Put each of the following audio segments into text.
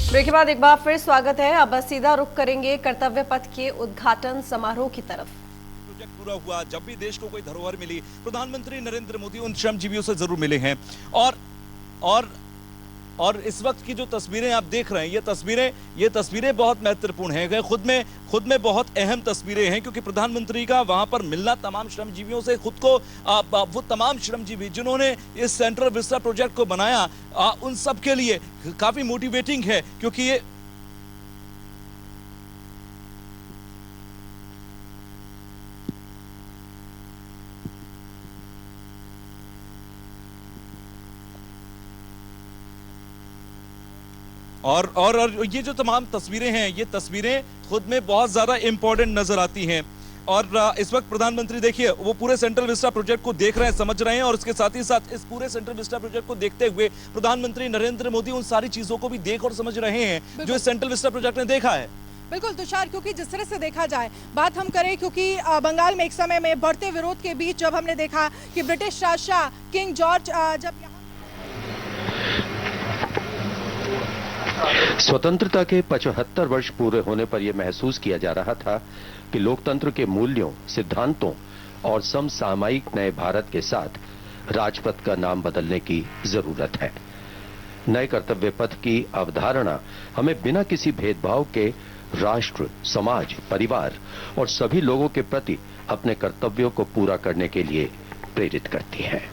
Break के बाद एक बार फिर स्वागत है। अब सीधा रुख करेंगे कर्तव्य पथ के उद्घाटन समारोह की तरफ। प्रोजेक्ट पूरा हुआ, जब भी देश को कोई धरोहर मिली, प्रधानमंत्री नरेंद्र मोदी उन श्रमजीवियों से जरूर मिले हैं। और इस वक्त की जो तस्वीरें आप देख रहे हैं, ये तस्वीरें बहुत महत्वपूर्ण हैं। खुद में बहुत अहम तस्वीरें हैं, क्योंकि प्रधानमंत्री का वहां पर मिलना तमाम श्रमजीवियों से, खुद को वो तमाम श्रमजीवी जिन्होंने इस सेंट्रल विस्टा प्रोजेक्ट को बनाया, उन सब के लिए काफी मोटिवेटिंग है, क्योंकि ये और ये जो तमाम तस्वीरें हैं, ये तस्वीरें खुद में बहुत ज्यादा इंपॉर्टेंट नजर आती हैं। और इस वक्त प्रधानमंत्री देखिए वो पूरे सेंट्रल विस्टा प्रोजेक्ट को देख रहे हैं, समझ रहे हैं, और उसके साथ ही साथ इस पूरे सेंट्रल विस्टा प्रोजेक्ट को देखते हुए प्रधानमंत्री नरेंद्र मोदी उन सारी चीजों को भी देख और समझ रहे हैं जो इस सेंट्रल विस्टा प्रोजेक्ट ने देखा है। बिल्कुल तुषार, क्योंकि जिस तरह से देखा जाए, बात हम करें, क्योंकि बंगाल में एक समय में बढ़ते विरोध के बीच जब हमने देखा कि ब्रिटिश शासक किंग जॉर्ज जब स्वतंत्रता के 75 वर्ष पूरे होने पर यह महसूस किया जा रहा था कि लोकतंत्र के मूल्यों, सिद्धांतों और समसामयिक नए भारत के साथ राजपथ का नाम बदलने की जरूरत है। नए कर्तव्य पथ की अवधारणा हमें बिना किसी भेदभाव के राष्ट्र, समाज, परिवार और सभी लोगों के प्रति अपने कर्तव्यों को पूरा करने के लिए प्रेरित करती है।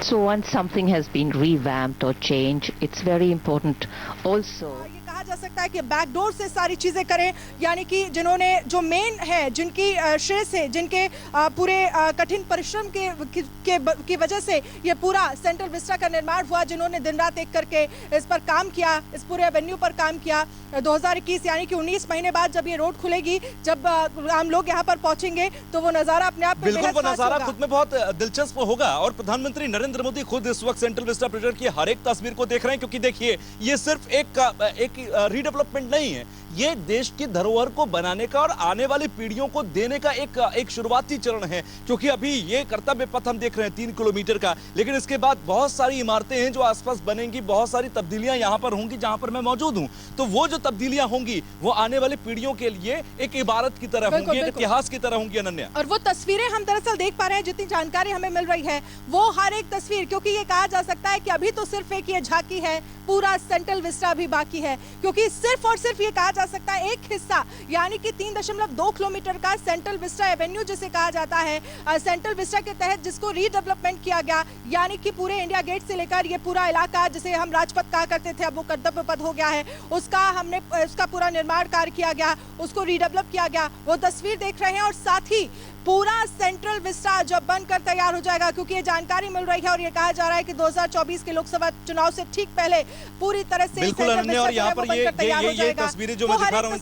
So once something has been revamped or changed, it's very important also. कहा जा सकता है कि बैकडोर से सारी चीजें करें, यानी कि जिन्होंने जो मेन है, जिनकी श्रेय से, जिनके पूरे कठिन परिश्रम की वजह से ये पूरा सेंट्रल विस्टा का निर्माण हुआ, जिन्होंने दिन रात एक करके इस पर काम किया, इस पूरे एवेन्यू पर काम किया। 2021 यानी कि 19 महीने बाद जब ये रोड खुलेगी, जब आम लोग यहाँ पर पहुंचेंगे, तो वो नजारा अपने आप में बिल्कुल, वो नजारा खुद में बहुत दिलचस्प होगा। और प्रधानमंत्री नरेंद्र मोदी खुद इस वक्त सेंट्रल विस्टा प्रोजेक्ट की हर एक तस्वीर को देख रहे हैं, क्योंकि देखिए ये सिर्फ एक रीडेवलपमेंट नहीं है, ये देश की धरोहर को बनाने का और आने वाली पीढ़ियों को देने का एक शुरुआती चरण है। क्योंकि अभी ये कर्तव्य पथ हम देख रहे हैं 3 किलोमीटर का, लेकिन इसके बाद बहुत सारी इमारतें हैं जो आसपास बनेंगी, बहुत सारी तब्दीलियां यहां पर होंगी जहां पर मैं मौजूद हूं। तो वो जो तब्दीलियां होंगी वो आने वाली पीढ़ियों के लिए एक इबारत की तरह होंगी, एक इतिहास की तरह होंगी। अनन्या, और वो तस्वीरें हम दरअसल देख पा रहे हैं, जितनी जानकारी हमें मिल रही है, वो हर एक तस्वीर, क्योंकि ये कहा जा सकता है कि अभी तो सिर्फ एक ये झांकी है, पूरा सेंट्रल विस्टा भी बाकी है, क्योंकि सिर्फ और सिर्फ ये कहा जा सकता है एक हिस्सा, यानी कि 3.2 किलोमीटर का सेंट्रल विस्टा एवेन्यू जिसे कहा जाता है, सेंट्रल विस्टा के तहत जिसको रीडेवलपमेंट किया गया, यानी कि पूरे इंडिया गेट से लेकर ये पूरा इलाका जिसे हम राजपथ कहा करते थे, अब वो कर्तव्य पथ हो गया है, उसका पूरा निर्माण कार्य किया गया, उसको रीडेवलप किया गया, वो तस्वीर देख रहे हैं। और साथ ही पूरा सेंट्रल विस्टा जब बनकर तैयार हो जाएगा, क्योंकि ये जानकारी मिल रही है और ये कहा जा रहा है कि 2024 के लोकसभा चुनाव से ठीक पहले पूरी तरह से बिल्कुल अनन्या, और यहाँ पर ये तस्वीरें जो मैं दिखा रहा हूँ, इन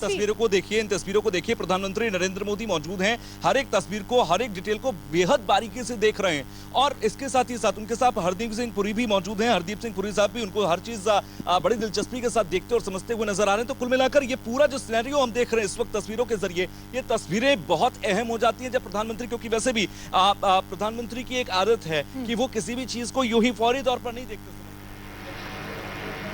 तस्वीरों को देखिए, प्रधानमंत्री नरेंद्र मोदी मौजूद हैं, हर एक तस्वीर को, हर एक डिटेल को बेहद बारीकी से देख रहे हैं। और इसके साथ ही साथ उनके साथ हरदीप सिंह पुरी भी मौजूद हैं। हरदीप सिंह पुरी साहब भी उनको हर चीज बड़ी दिलचस्पी के साथ देखते और समझते हुए नजर आ रहे हैं। तो कुल मिलाकर ये पूरा जो सिनेरियो हम देख रहे हैं इस वक्त तस्वीरों के जरिए, ये तस्वीरें बहुत अहम हो जाती है जब प्रधानमंत्री, क्योंकि वैसे भी प्रधानमंत्री की एक आदत है कि वो किसी भी चीज को यूं ही फौरी तौर पर नहीं देखते।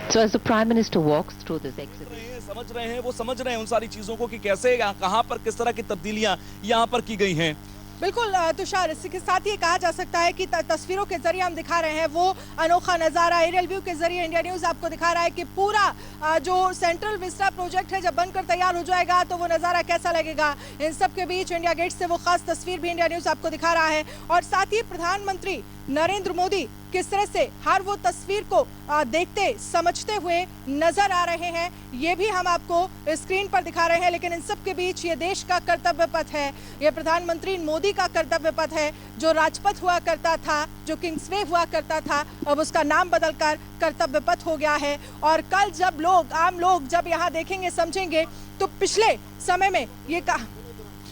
So as the Prime Minister walks through this exhibit, वो समझ रहे हैं उन सारी चीजों को कि कैसे, कहां पर किस तरह की तब्दीलियां यहां पर की गई हैं। बिल्कुल तुषार, इसके साथ ही कहा जा सकता है कि तस्वीरों के जरिए हम दिखा रहे हैं वो अनोखा नज़ारा। एरियल व्यू के जरिए इंडिया न्यूज़ आपको दिखा रहा है कि पूरा जो सेंट्रल विस्टा प्रोजेक्ट है जब बनकर तैयार हो जाएगा तो वो नज़ारा कैसा लगेगा। इन सब के बीच इंडिया गेट से वो खास तस्वीर भी इंडिया न्यूज़ आपको दिखा रहा है। और साथ ही प्रधानमंत्री नरेंद्र मोदी किस तरह से हर वो तस्वीर को देखते समझते हुए नजर आ रहे हैं, ये भी हम आपको स्क्रीन पर दिखा रहे हैं। लेकिन इन सब के बीच ये देश का कर्तव्य पथ है, ये प्रधानमंत्री मोदी का कर्तव्य पथ है, जो राजपथ हुआ करता था, जो किंग्सवे हुआ करता था, अब उसका नाम बदलकर कर्तव्य पथ हो गया है। और कल जब आम लोग जब यहाँ देखेंगे, समझेंगे, तो पिछले समय में ये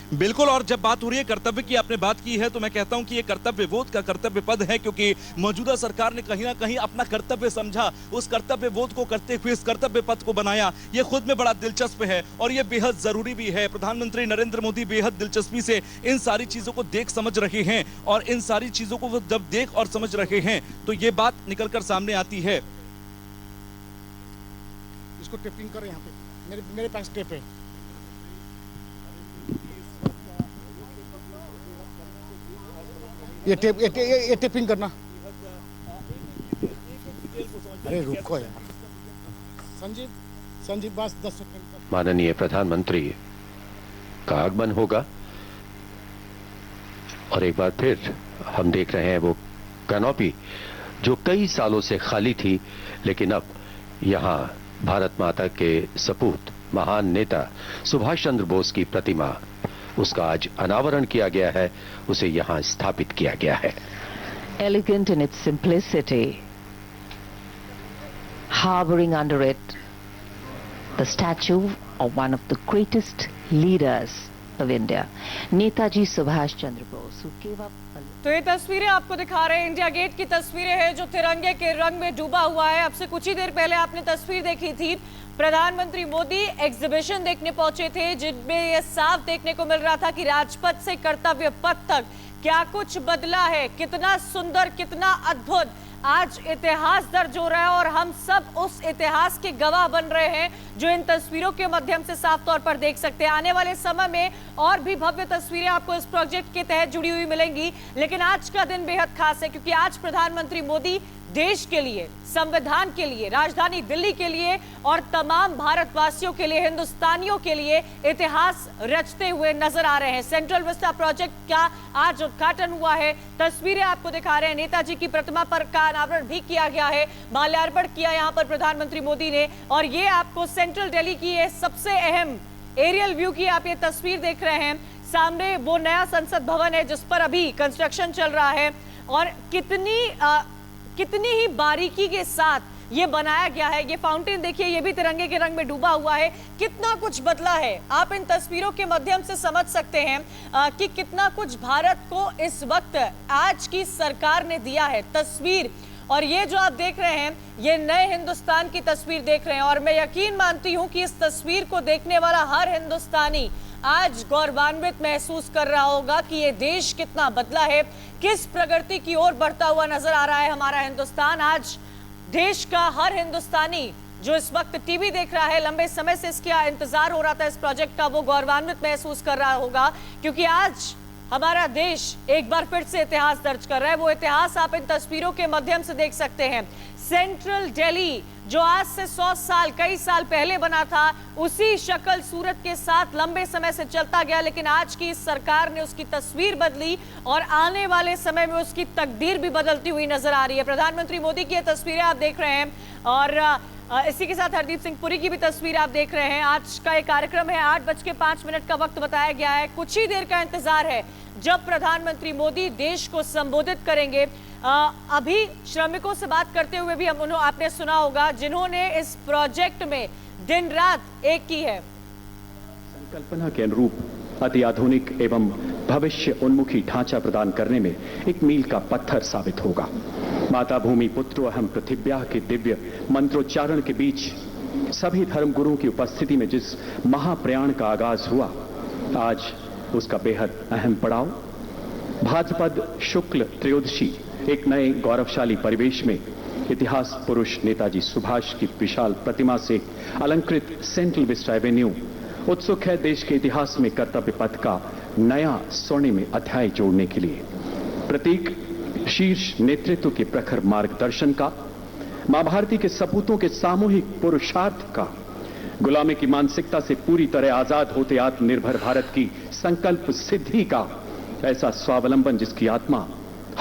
बिल्कुल, और जब बात हो रही है कर्तव्य की, आपने बात की है, तो मैं कहता हूं कि ये कर्तव्य बोध का कर्तव्य पद है, क्योंकि मौजूदा सरकार ने कहीं ना कहीं अपना कर्तव्य समझा, उस कर्तव्य बोध को करते हुए इस कर्तव्य पद को बनाया। ये खुद में बड़ा दिलचस्प है और ये बेहद जरूरी भी है। प्रधानमंत्री नरेंद्र मोदी बेहद दिलचस्पी से इन सारी चीजों को देख समझ रहे हैं, और इन सारी चीजों को वो जब देख और समझ रहे हैं तो ये बात निकलकर सामने आती है। इसको टेपिंग करो यहाँ पे, मेरे पास टेप है। ये टेपिंग करना। अरे रुको यार, संजीव बस 10 सेकंड। माननीय प्रधानमंत्री का आगमन होगा और एक बार फिर हम देख रहे हैं वो कैनोपी जो कई सालों से खाली थी, लेकिन अब यहां भारत माता के सपूत महान नेता सुभाष चंद्र बोस की प्रतिमा, उसका आज अनावरण किया गया है, उसे यहां स्थापित किया गया है। Elegant in its simplicity, harboring under it the statue of one of the greatest leaders of India, Netaji Subhash Chandra Bose, who gave up a तो ये तस्वीरें आपको दिखा रहे हैं, इंडिया गेट की तस्वीरें हैं जो तिरंगे के रंग में डूबा हुआ है। अब से कुछ ही देर पहले आपने तस्वीर देखी थी, प्रधानमंत्री मोदी एग्जीबिशन देखने पहुंचे थे, जिनमें यह साफ देखने को मिल रहा था कि राजपथ से कर्तव्य पथ तक क्या कुछ बदला है, कितना सुंदर, कितना अद्भुत आज इतिहास दर्ज हो रहा है, और हम सब उस इतिहास के गवाह बन रहे हैं जो इन तस्वीरों के माध्यम से साफ तौर पर देख सकते हैं। आने वाले समय में और भी भव्य तस्वीरें आपको इस प्रोजेक्ट के तहत जुड़ी हुई मिलेंगी, लेकिन आज का दिन बेहद खास है क्योंकि आज प्रधानमंत्री मोदी देश के लिए, संविधान के लिए, राजधानी दिल्ली के लिए और तमाम भारतवासियों के लिए, हिंदुस्तानियों के लिए इतिहास रचते हुए नजर आ रहे हैं। सेंट्रल विस्टा प्रोजेक्ट का आज उद्घाटन हुआ है, तस्वीरें आपको दिखा रहे हैं। नेताजी की प्रतिमा पर का अनावरण भी किया गया है, माल्यार्पण किया यहां पर प्रधानमंत्री मोदी ने, और ये आपको सेंट्रल दिल्ली की ये सबसे अहम एरियल व्यू की आप ये तस्वीर देख रहे हैं। सामने वो नया संसद भवन है जिस पर अभी कंस्ट्रक्शन चल रहा है, और कितनी ही बारीकी के साथ ये बनाया गया है। ये फाउंटेन देखिए, ये भी तिरंगे के रंग में डूबा हुआ है। कितना कुछ बदला है, आप इन तस्वीरों के माध्यम से समझ सकते हैं कि कितना कुछ भारत को इस वक्त आज की सरकार ने दिया है। तस्वीर, और ये जो आप देख रहे हैं, ये नए हिंदुस्तान की तस्वीर देख रहे हैं, और मैं यकीन मानती हूं कि इस तस्वीर को देखने वाला हर हिंदुस्तानी आज गौरवान्वित महसूस कर रहा होगा कि ये देश कितना बदला है, किस प्रगति की ओर बढ़ता हुआ नजर आ रहा है हमारा हिंदुस्तान। आज देश का हर हिंदुस्तानी जो इस वक्त टीवी देख रहा है, लंबे समय से इसका इंतजार हो रहा था इस प्रोजेक्ट का, वो गौरवान्वित महसूस कर रहा होगा क्योंकि आज हमारा देश एक बार फिर से इतिहास दर्ज कर रहा है। वो इतिहास आप इन तस्वीरों के माध्यम से देख सकते हैं। सेंट्रल दिल्ली जो आज से 100 साल, कई साल पहले बना था, उसी शक्ल सूरत के साथ लंबे समय से चलता गया, लेकिन आज की इस सरकार ने उसकी तस्वीर बदली और आने वाले समय में उसकी तकदीर भी बदलती हुई नजर आ रही है। प्रधानमंत्री मोदी की ये तस्वीरें आप देख रहे हैं, और इसी के साथ हरदीप सिंह पुरी की भी तस्वीर आप देख रहे हैं। आज का ये कार्यक्रम है, 8:05 का वक्त बताया गया है। कुछ ही देर का इंतजार है जब प्रधानमंत्री मोदी देश को संबोधित करेंगे। अभी श्रमिकों से बात करते हुए भी आपने सुना होगा, जिन्होंने इस प्रोजेक्ट में दिन रात एक की है। संकल्पना के अनुरूप अति आधुनिक एवं भविष्य उन्मुखी ढांचा प्रदान करने में एक मील का पत्थर साबित होगा। माता भूमि पुत्रो अहम पृथिव्याः के दिव्य मंत्रोच्चारण के बीच सभी धर्म गुरुओं की उपस्थिति में जिस महाप्रयाण का आगाज हुआ, आज उसका बेहद अहम पड़ाव भाद्रपद शुक्ल त्रयोदशी एक नए गौरवशाली परिवेश में इतिहास पुरुष नेताजी सुभाष की विशाल प्रतिमा से अलंकृत सेंट्रल विस्टा एवेन्यू उत्सुक है देश के इतिहास में कर्तव्य पथ का नया स्वर्णिम अध्याय जोड़ने के लिए। प्रतीक शीर्ष नेतृत्व के प्रखर मार्गदर्शन का, मां भारती के सपूतों के सामूहिक पुरुषार्थ का, गुलामी की मानसिकता से पूरी तरह आजाद होते आत्मनिर्भर भारत की संकल्प सिद्धि का ऐसा स्वावलंबन जिसकी आत्मा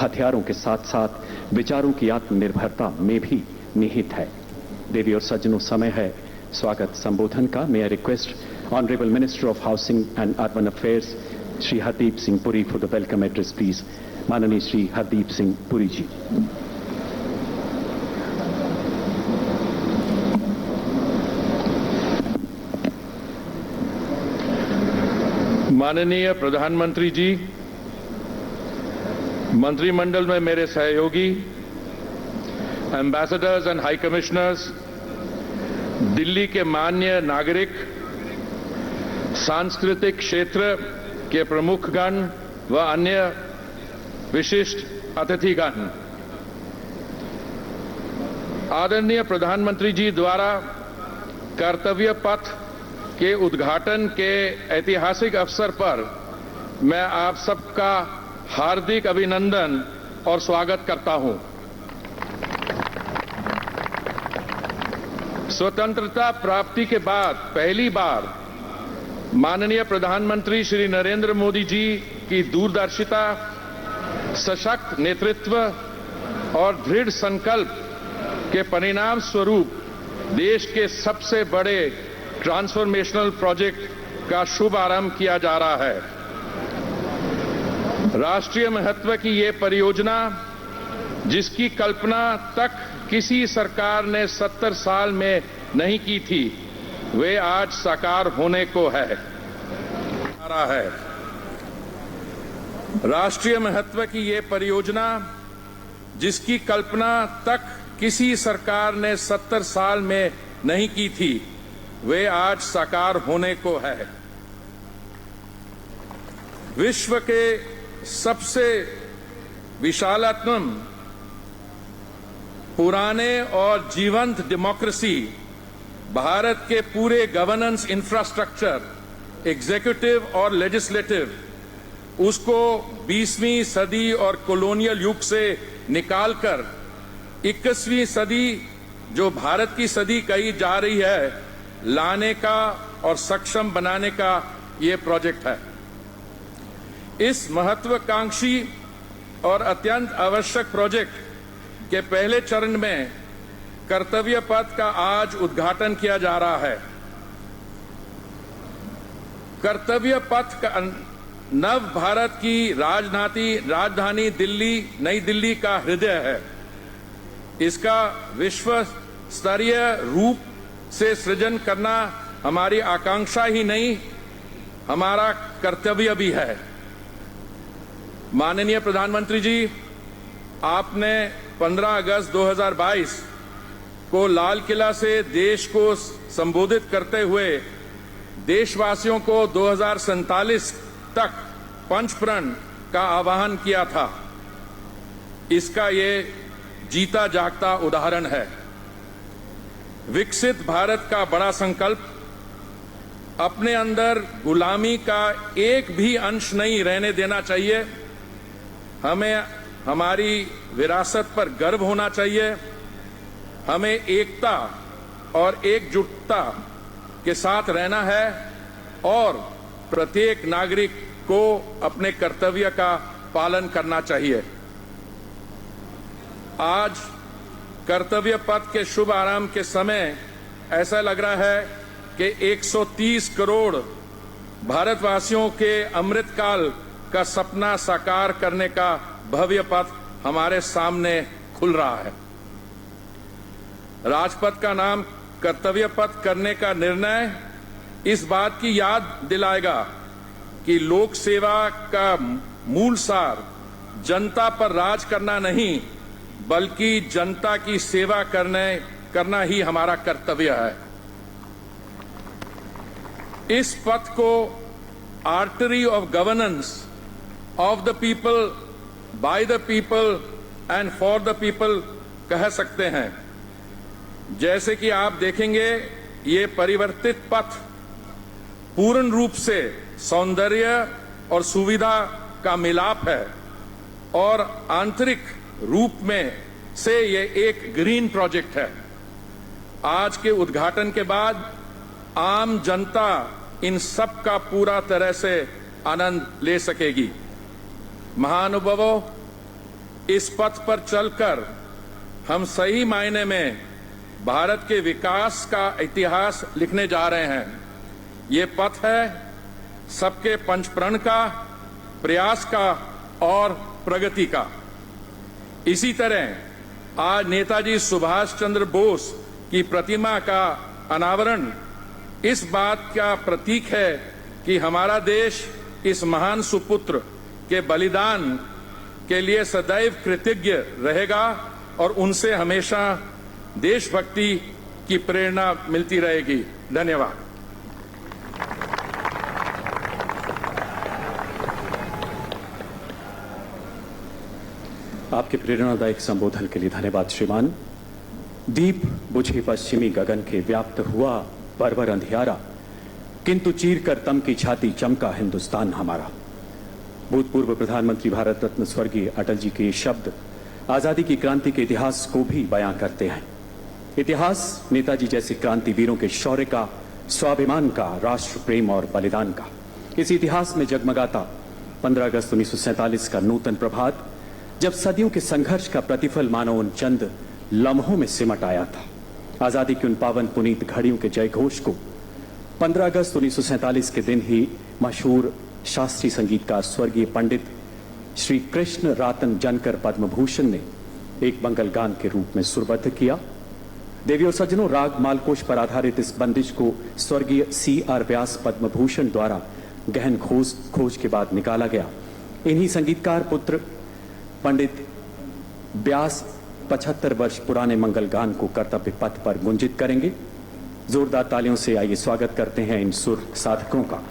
हथियारों के साथ साथ विचारों की आत्मनिर्भरता में भी निहित है। देवी और सज्जनों, समय है स्वागत संबोधन का। May I request honourable minister of housing and urban affairs Shri Hardeep Singh Puri for the welcome address please. माननीय श्री हरदीप सिंह पुरी जी। माननीय प्रधानमंत्री जी, मंत्रिमंडल में मेरे सहयोगी, ambassadors and high commissioners, Delhi के मान्य नागरिक, सांस्कृतिक क्षेत्र के प्रमुखगण व अन्य विशिष्ट अतिथिगण, आदरणीय प्रधानमंत्री जी द्वारा कर्तव्य पथ के उद्घाटन के ऐतिहासिक अवसर पर मैं आप सबका हार्दिक अभिनंदन और स्वागत करता हूं। स्वतंत्रता प्राप्ति के बाद पहली बार माननीय प्रधानमंत्री श्री नरेंद्र मोदी जी की दूरदर्शिता, सशक्त नेतृत्व और दृढ़ संकल्प के परिणाम स्वरूप देश के सबसे बड़े ट्रांसफॉर्मेशनल प्रोजेक्ट का शुभारंभ किया जा रहा है। राष्ट्रीय महत्व की ये परियोजना, जिसकी कल्पना तक किसी सरकार ने 70 साल में नहीं की थी, वे आज साकार होने को है। राष्ट्रीय महत्व की ये परियोजना, जिसकी कल्पना तक किसी सरकार ने 70 साल में नहीं की थी, वे आज साकार होने को है। विश्व के सबसे विशालतम, पुराने और जीवंत डेमोक्रेसी, भारत के पूरे गवर्नेंस इंफ्रास्ट्रक्चर, एग्जीक्यूटिव और लेजिस्लेटिव, उसको 20वीं सदी और कॉलोनियल युग से निकालकर 21वीं सदी, जो भारत की सदी कही जा रही है, लाने का और सक्षम बनाने का ये प्रोजेक्ट है। इस महत्वाकांक्षी और अत्यंत आवश्यक प्रोजेक्ट के पहले चरण में कर्तव्य पथ का आज उद्घाटन किया जा रहा है। कर्तव्य पथ का नव भारत की राजधानी दिल्ली, नई दिल्ली का हृदय है। इसका विश्व स्तरीय रूप से सृजन करना हमारी आकांक्षा ही नहीं, हमारा कर्तव्य भी है। माननीय प्रधानमंत्री जी, आपने 15 अगस्त 2022 को लाल किला से देश को संबोधित करते हुए देशवासियों को 2047 तक पंचप्रण का आह्वान किया था। इसका ये जीता जागता उदाहरण है। विकसित भारत का बड़ा संकल्प अपने अंदर गुलामी का एक भी अंश नहीं रहने देना चाहिए। हमें हमारी विरासत पर गर्व होना चाहिए। हमें एकता और एकजुटता के साथ रहना है और प्रत्येक नागरिक को अपने कर्तव्य का पालन करना चाहिए। आज कर्तव्य पथ के शुभ आरंभ के समय ऐसा लग रहा है कि 130 करोड़ भारतवासियों के अमृतकाल का सपना साकार करने का भव्य पथ हमारे सामने खुल रहा है। राजपथ का नाम कर्तव्य पथ करने का निर्णय इस बात की याद दिलाएगा कि लोक सेवा का मूल सार जनता पर राज करना नहीं, बल्कि जनता की सेवा करना ही हमारा कर्तव्य है। इस पथ को artery of governance of the people, by the people and for the people कह सकते हैं। जैसे कि आप देखेंगे, ये परिवर्तित पथ पूर्ण रूप से सौंदर्य और सुविधा का मिलाप है और आंतरिक रूप में से ये एक ग्रीन प्रोजेक्ट है। आज के उद्घाटन के बाद आम जनता इन सब का पूरा तरह से आनंद ले सकेगी। महानुभावों, इस पथ पर चलकर हम सही मायने में भारत के विकास का इतिहास लिखने जा रहे हैं। ये पथ है सबके पंचप्रण का, प्रयास का और प्रगति का। इसी तरह आज नेताजी सुभाष चंद्र बोस की प्रतिमा का अनावरण इस बात का प्रतीक है कि हमारा देश इस महान सुपुत्र के बलिदान के लिए सदैव कृतज्ञ रहेगा और उनसे हमेशा देशभक्ति की प्रेरणा मिलती रहेगी। धन्यवाद। आपके प्रेरणादायक संबोधन के लिए धन्यवाद श्रीमान। दीप बुझे पश्चिमी गगन के व्याप्त हुआ बर्बर अंधियारा, किंतु चीर कर तम की छाती चमका हिंदुस्तान हमारा। भूतपूर्व प्रधानमंत्री भारत रत्न स्वर्गीय अटल जी के ये शब्द आजादी की क्रांति के इतिहास को भी बयां करते हैं। इतिहास नेताजी जैसे क्रांतिवीरों के शौर्य का, स्वाभिमान का, राष्ट्र प्रेम और बलिदान का। इस इतिहास में जगमगाता 15 अगस्त 1947 का नूतन प्रभात, जब सदियों के संघर्ष का प्रतिफल मानो उन चंद लम्हों में सिमट आया था। आजादी की उन पावन पुनीत घड़ियों के जयघोष को 15 अगस्त 1947 के दिन ही मशहूर शास्त्रीय संगीतकार स्वर्गीय पंडित श्री कृष्ण रातन जनकर पद्म भूषण ने एक मंगल गान के रूप में सुरबद्ध किया। देवी और सज्जनों, राग मालकोश पर आधारित इस बंदिश को स्वर्गीय C.R. व्यास पद्म भूषण द्वारा गहन खोज के बाद निकाला गया। इन्हीं संगीतकार पुत्र पंडित व्यास 75 वर्ष पुराने मंगल गान को कर्तव्य पथ पर गुंजित करेंगे। जोरदार तालियों से आइए स्वागत करते हैं इन सुर साधकों का।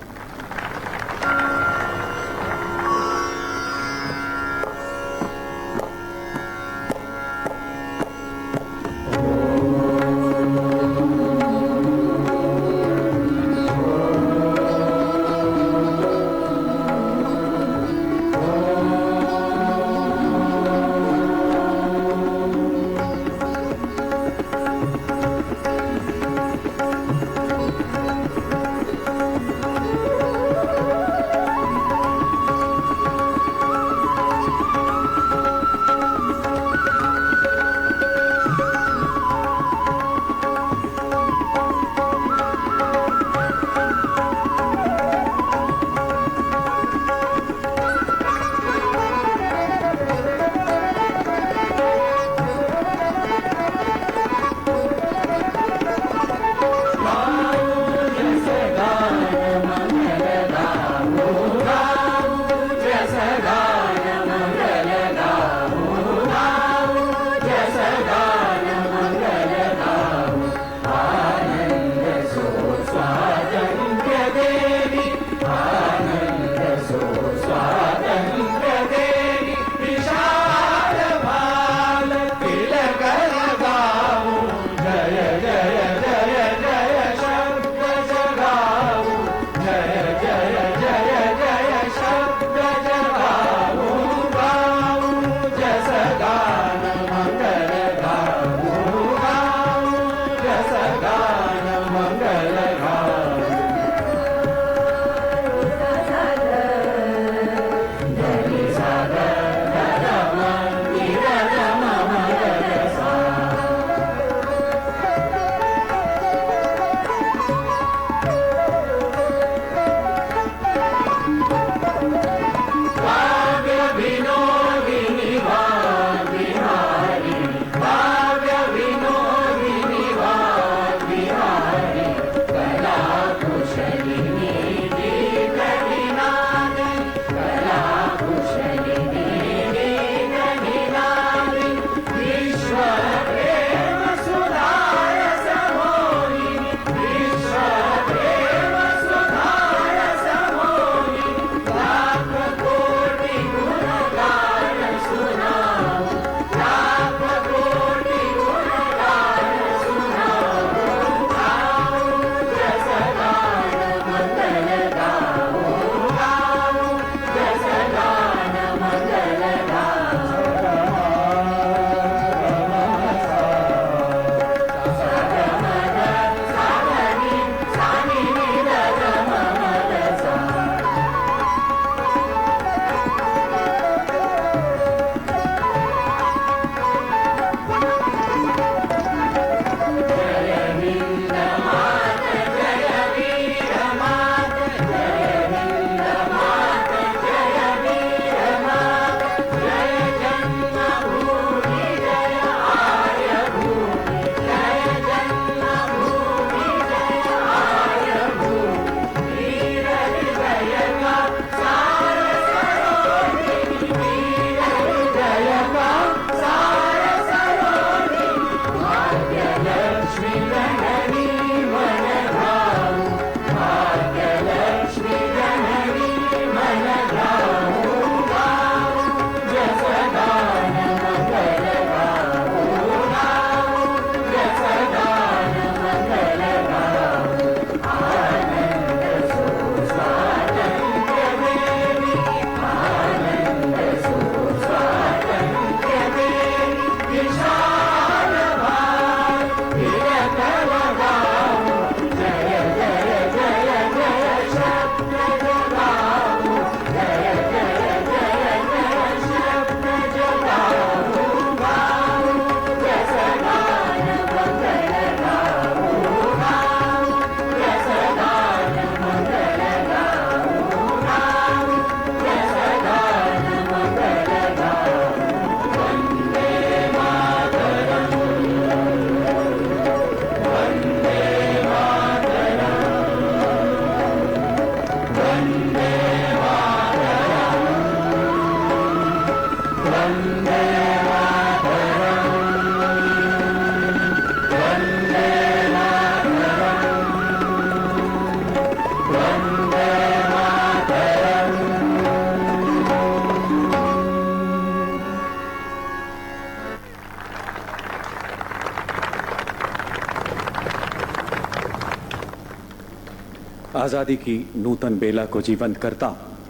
आजादी की नूतन बेला को जीवंत करता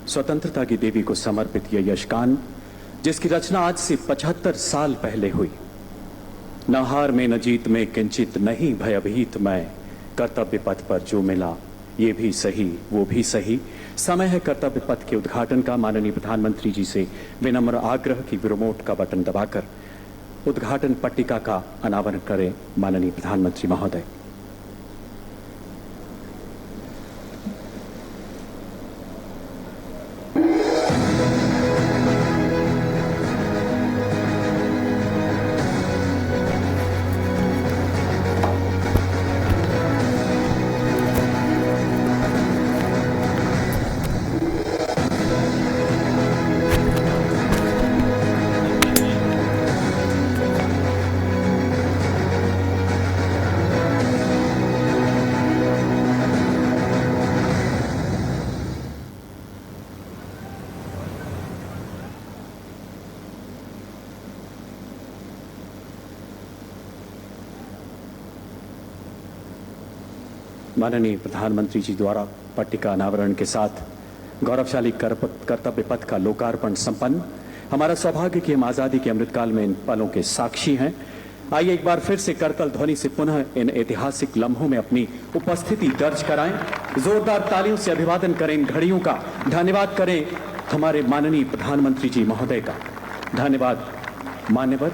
स्वतंत्रता की देवी को समर्पित यह यशगान, जिसकी रचना आज से 75 साल पहले हुई। न हार में न जीत में किंचित नहीं भयभीत मैं, कर्तव्य पथ पर जो मिला ये भी सही वो भी सही। समय है कर्तव्य पथ के उद्घाटन का। माननीय प्रधानमंत्री जी से विनम्र आग्रह की रिमोट का बटन दबाकर उद्घाटन पट्टिका का अनावरण करें माननीय प्रधानमंत्री महोदय। माननीय प्रधानमंत्री जी द्वारा पट्टिका अनावरण के साथ गौरवशाली कर्तव्य पथ का लोकार्पण संपन्न। हमारा सौभाग्य कि हम आजादी के अमृतकाल में इन पलों के साक्षी हैं। आइए एक बार फिर से करतल ध्वनि से पुनः इन ऐतिहासिक लम्हों में अपनी उपस्थिति दर्ज कराएं। जोरदार तालियों से अभिवादन करें इन घड़ियों का। धन्यवाद करें हमारे माननीय प्रधानमंत्री जी महोदय का। धन्यवाद। मान्यवर,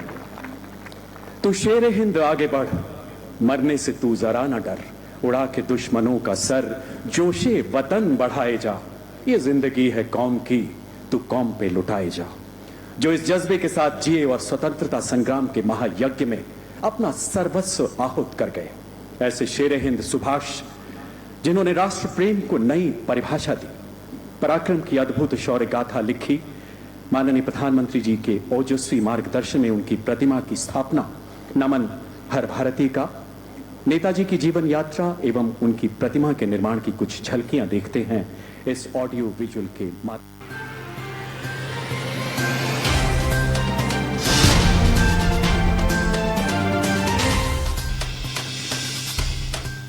तू शेर हिंद आगे बढ़, मरने से तू जरा न डर, उड़ा के दुश्मनों का सर, जोशे वतन बढ़ाए जा। ये जिंदगी है कौम की, तू कौम पे लुटाए जा। जो इस जज्बे के साथ जिए और स्वतंत्रता संग्राम के महायज्ञ में अपना सर्वस्व आहूत कर गए। ऐसे शेर हिंद सुभाष, जिन्होंने राष्ट्र प्रेम को नई परिभाषा दी, पराक्रम की अद्भुत शौर्य गाथा लिखी। माननीय प्रधानमंत्री जी के ओजस्वी मार्गदर्शन में उनकी प्रतिमा की स्थापना। नमन हर भारतीय का। नेताजी की जीवन यात्रा एवं उनकी प्रतिमा के निर्माण की कुछ झलकियां देखते हैं इस ऑडियो विजुअल के माध्यम।